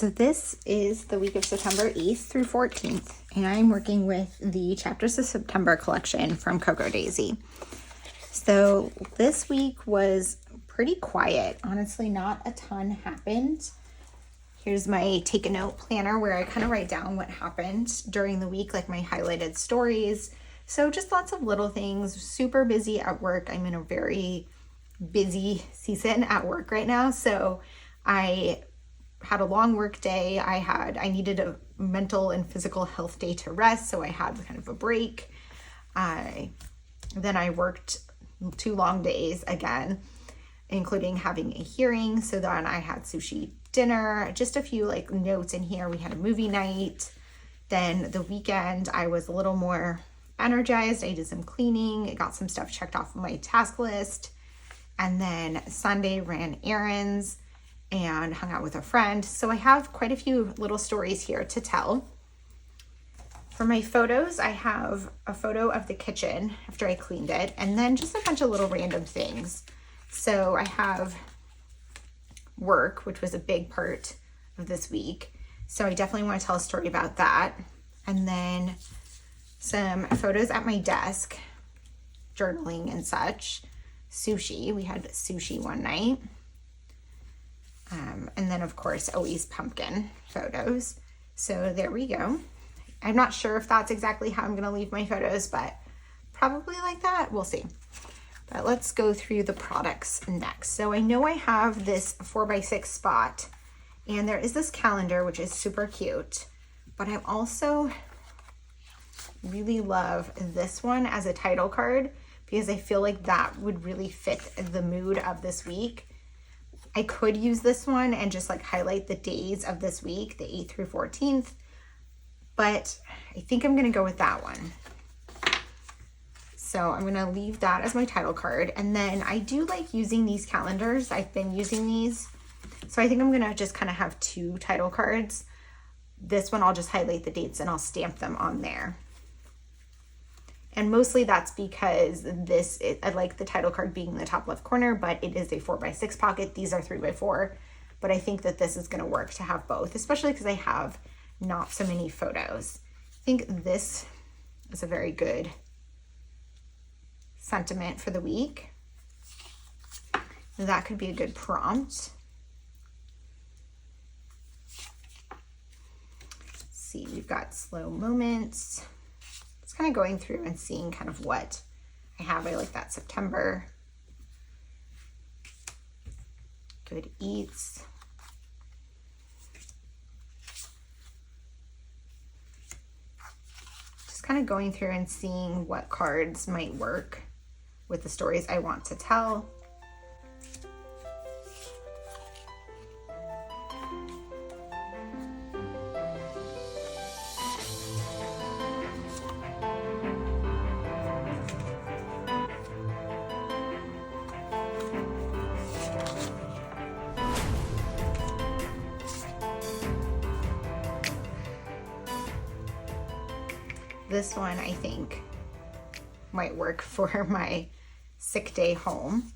So this is the week of September 8th through 14th, and I'm working with the Chapters of September collection from Cocoa Daisy. So this week was pretty quiet. Honestly, not a ton happened. Here's my take a note planner where I kind of write down what happened during the week, like my highlighted stories. So just lots of little things, super busy at work. I'm in a very busy season at work right now. So I had a long work day. I needed a mental and physical health day to rest. So I had kind of a break. Then I worked 2 long days again, including having a hearing. So then I had sushi dinner, just a few like notes in here. We had a movie night. Then the weekend I was a little more energized. I did some cleaning. I got some stuff checked off of my task list. And then Sunday ran errands and hung out with a friend. So I have quite a few little stories here to tell. For my photos, I have a photo of the kitchen after I cleaned it, and then just a bunch of little random things. So I have work, which was a big part of this week. So I definitely want to tell a story about that. And then some photos at my desk, journaling and such. Sushi, we had sushi one night. And then of course, always pumpkin photos. So there we go. I'm not sure if that's exactly how I'm going to leave my photos, but probably like that. We'll see. But let's go through the products next. So I know I have this 4x6 spot, and there is this calendar, which is super cute, but I also really love this one as a title card because I feel like that would really fit the mood of this week. I could use this one and just like highlight the days of this week, the 8th through 14th, but I think I'm going to go with that one. So I'm going to leave that as my title card. And then I do like using these calendars. I've been using these. So I think I'm going to just kind of have 2 title cards. This one, I'll just highlight the dates and I'll stamp them on there. And mostly that's because I like the title card being in the top left corner, but it is a 4x6 pocket. These are 3x4, but I think that this is going to work to have both, especially because I have not so many photos. I think this is a very good sentiment for the week. That could be a good prompt. Let's see, we've got slow moments. Just kind of going through and seeing kind of what I have. I like that September. Good eats. Just kind of going through and seeing what cards might work with the stories I want to tell. This one I think might work for my sick day home.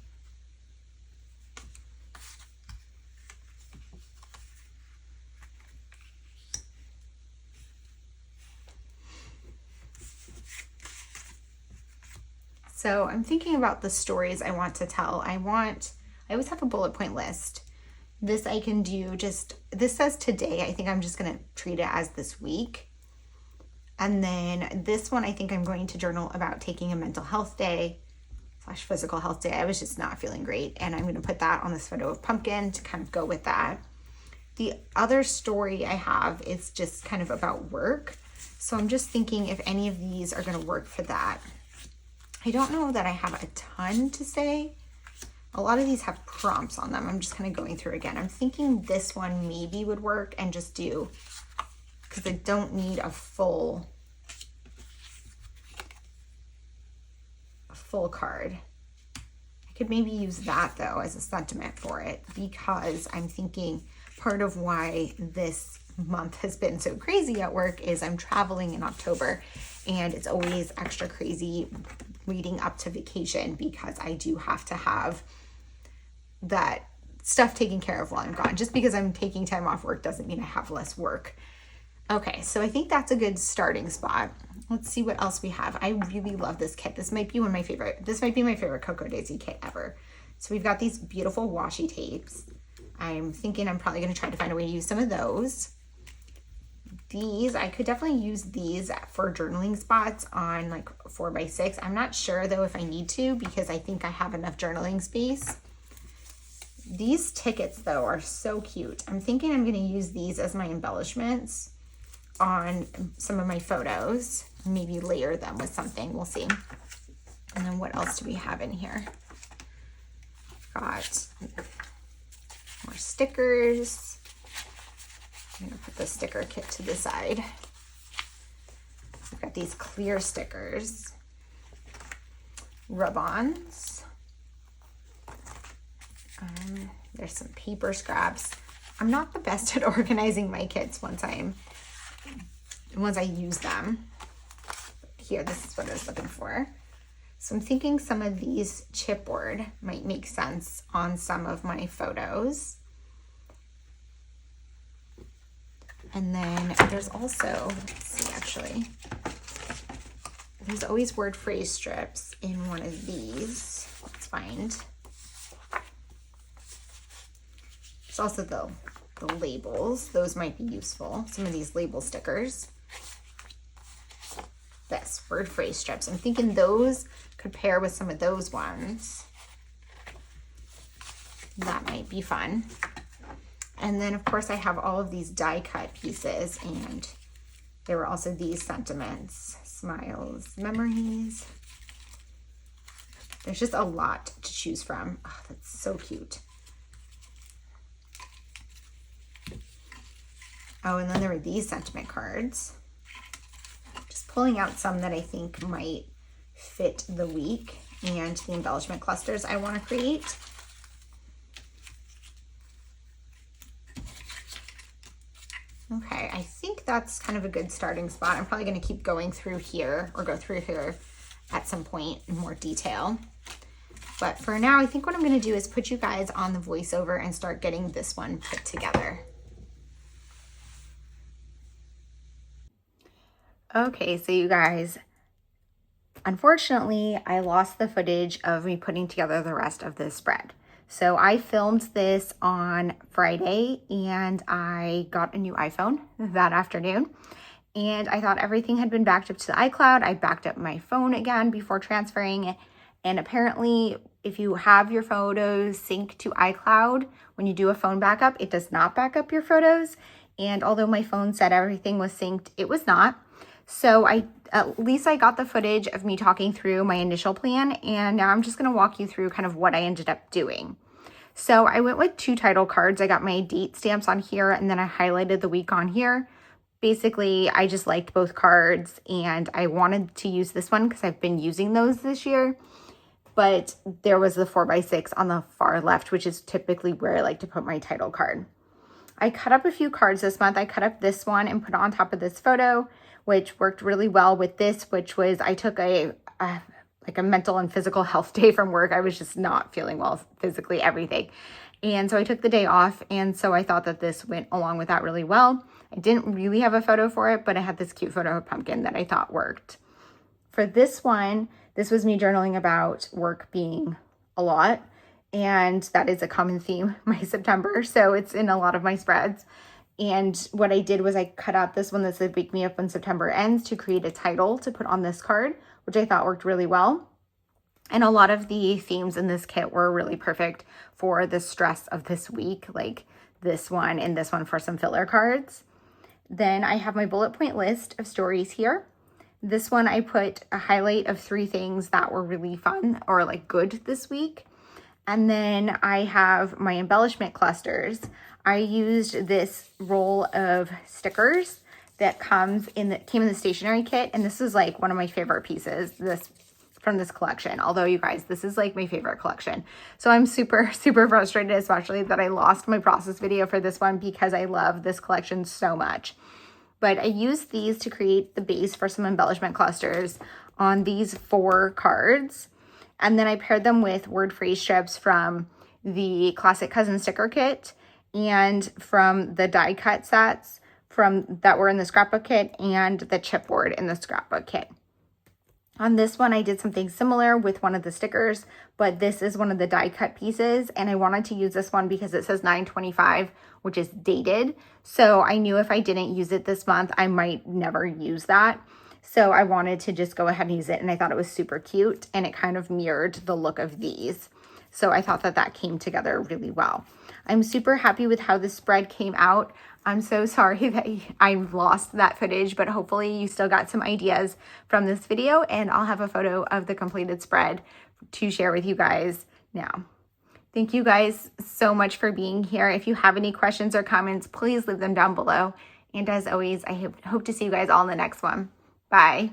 So I'm thinking about the stories I want to tell. I always have a bullet point list. This I can do this says today. I think I'm just going to treat it as this week. And then this one, I think I'm going to journal about taking a mental health day / physical health day. I was just not feeling great. And I'm going to put that on this photo of pumpkin to kind of go with that. The other story I have is just kind of about work. So I'm just thinking if any of these are going to work for that. I don't know that I have a ton to say. A lot of these have prompts on them. I'm just kind of going through again. I'm thinking this one maybe would work and just do, because I don't need a full card. I could maybe use that though as a sentiment for it, because I'm thinking part of why this month has been so crazy at work is I'm traveling in October, and it's always extra crazy leading up to vacation because I do have to have that stuff taken care of while I'm gone. Just because I'm taking time off work doesn't mean I have less work. Okay, so I think that's a good starting spot. Let's see what else we have. I really love this kit. This might be my favorite Cocoa Daisy kit ever. So we've got these beautiful washi tapes. I'm thinking I'm probably gonna try to find a way to use some of those. These, I could definitely use these for journaling spots on like 4x6. I'm not sure though if I need to, because I think I have enough journaling space. These tickets though are so cute. I'm thinking I'm gonna use these as my embellishments on some of my photos, maybe layer them with something, we'll see. And then what else do we have in here? Got more stickers. I'm gonna put the sticker kit to the side. I've got these clear stickers, rub-ons. There's some paper scraps. I'm not the best at organizing my kits once I use them. Here, this is what I was looking for. So I'm thinking some of these chipboard might make sense on some of my photos. And then there's also, let's see actually, there's always word phrase strips in one of these. Let's find. There's also the labels. Those might be useful. Some of these label stickers. This, word phrase strips. I'm thinking those could pair with some of those ones. That might be fun. And then of course I have all of these die cut pieces, and there were also these sentiments, smiles, memories. There's just a lot to choose from. Oh, that's so cute. Oh, and then there were these sentiment cards. Just pulling out some that I think might fit the week and the embellishment clusters I want to create. Okay, I think that's kind of a good starting spot. I'm probably going to keep going through here, or go through here at some point in more detail. But for now, I think what I'm going to do is put you guys on the voiceover and start getting this one put together. Okay, so you guys, unfortunately, I lost the footage of me putting together the rest of this spread. So I filmed this on Friday and I got a new iPhone that afternoon. And I thought everything had been backed up to the iCloud. I backed up my phone again before transferring. And apparently, if you have your photos synced to iCloud, when you do a phone backup, it does not back up your photos. And although my phone said everything was synced, it was not. So at least I got the footage of me talking through my initial plan, and now I'm just gonna walk you through kind of what I ended up doing. So I went with 2 title cards. I got my date stamps on here, and then I highlighted the week on here. Basically, I just liked both cards, and I wanted to use this one because I've been using those this year. But there was the 4x6 on the far left, which is typically where I like to put my title card. I cut up a few cards this month. I cut up this one and put it on top of this photo, which worked really well with this, which was I took a mental and physical health day from work. I was just not feeling well physically, everything. And so I took the day off. And so I thought that this went along with that really well. I didn't really have a photo for it, but I had this cute photo of a pumpkin that I thought worked. For this one, this was me journaling about work being a lot. And that is a common theme my September. So it's in a lot of my spreads. And what I did was I cut out this one that said "Wake Me Up When September Ends" to create a title to put on this card, which I thought worked really well. And a lot of the themes in this kit were really perfect for the stress of this week, like this one and this one for some filler cards. Then I have my bullet point list of stories here. This one I put a highlight of 3 things that were really fun or like good this week. And then I have my embellishment clusters. I used this roll of stickers that came in the stationery kit, and this is like one of my favorite pieces from this collection. Although you guys, this is like my favorite collection. So I'm super, super frustrated, especially that I lost my process video for this one because I love this collection so much. But I used these to create the base for some embellishment clusters on these 4 cards. And then I paired them with word phrase strips from the Classic Cousin sticker kit and from the die cut sets that were in the scrapbook kit and the chipboard in the scrapbook kit. On this one, I did something similar with one of the stickers, but this is one of the die cut pieces, and I wanted to use this one because it says 9/25, which is dated. So I knew if I didn't use it this month, I might never use that. So I wanted to just go ahead and use it, and I thought it was super cute, and it kind of mirrored the look of these. So I thought that that came together really well. I'm super happy with how the spread came out. I'm so sorry that I lost that footage, but hopefully you still got some ideas from this video, and I'll have a photo of the completed spread to share with you guys now. Thank you guys so much for being here. If you have any questions or comments, please leave them down below. And as always, I hope to see you guys all in the next one. Bye.